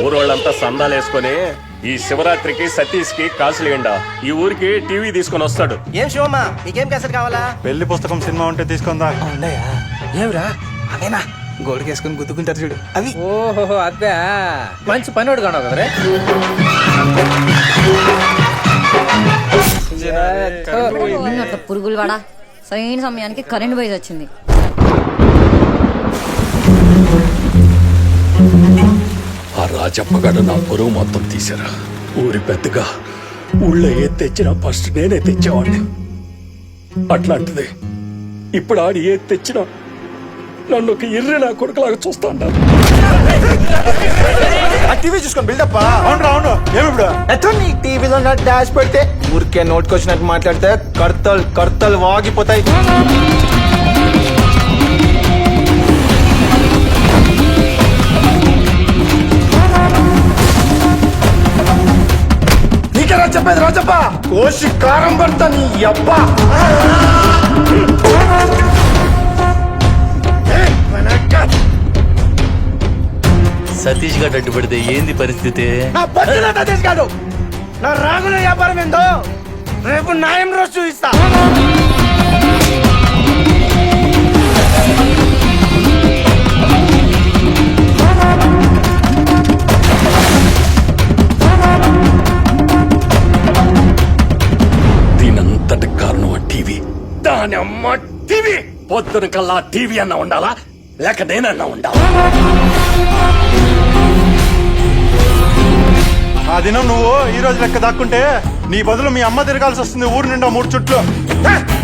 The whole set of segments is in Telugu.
ఊరోళ్ళంతా సందాలేసుకొని ఈ శివరాత్రికి సతీష్ కి కాసులేయండా. ఈ ఊరికి టీవీ తీసుకొని వస్తాడు. ఏం శివమ్మా నీకేం క్యాసెట్ కావాలా? పెళ్లి పుస్తకం సినిమా ఉంటే తీసుకుందా. ఉన్నాయా? ఏమిరా అవేనా గోడికేసుకుని గుద్దుకుంటారు చూడు అవి. ఓహో అదే మంచి పనివాడు కాను కదరే. పురుగులు వాడా సరైన సమయానికి కరెంట్ పోయి వచ్చింది. ఆ రాజప్పగడ నా పొరుగు మొత్తం తీసారా. ఊరి పెద్దగా ఊళ్ళో ఏది తెచ్చినా ఫస్ట్ నేనే తెచ్చేవాడిని. అట్లాంటిది ఇప్పుడు ఆడి ఏది తెచ్చినా నన్ను ఒక ఇర్రి నా కొడుకులాగా చూస్తా ఉంటాను. టీవీ చూసుకొని బిల్డప్. అవును ఎట్లా నీ టీవీలో నా డాష్ పెడితే ఊరికే నోటుకొచ్చినట్టు మాట్లాడితే కర్తలు వాగిపోతాయి. నీకేనా చెప్పేది రాజప్ప? కోసి కారం పడతా నీ అబ్బా. సతీష్ గారు అడ్డుపడితే ఏంది పరిస్థితి? నా బతుకులో సతీష్ గారు నా రాగుల వ్యాపారం ఏందో రేపు న్యాయం రోజు చూపిస్తా. దీనంతటి కారణం ఆ టీవీ. దాని అమ్మ టీవీ. పొద్దున కల్లా టీవీ అన్నా ఉండాలా లేక నేనన్నా ఉండాలా? ఆ దినం నువ్వు ఈ రోజు లెక్క దాక్కుంటే నీ బదులు మీ అమ్మ తిరగాల్సి వస్తుంది ఊరు నిండా 3 చుట్లు.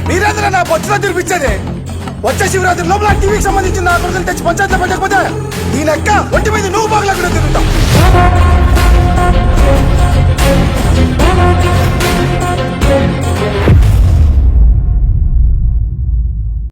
మీరేంద్ర నా బొచ్చులో తినిపించేది? వచ్చే శివరాత్రి లోపల టీవీకి సంబంధించిన నా కొడుకుని తెచ్చి పంచాయతీలో పెట్టకపోతే ఈ లెక్క ఒంటి మీద నువ్వు బాగులా కూడా తిరుగుతావు.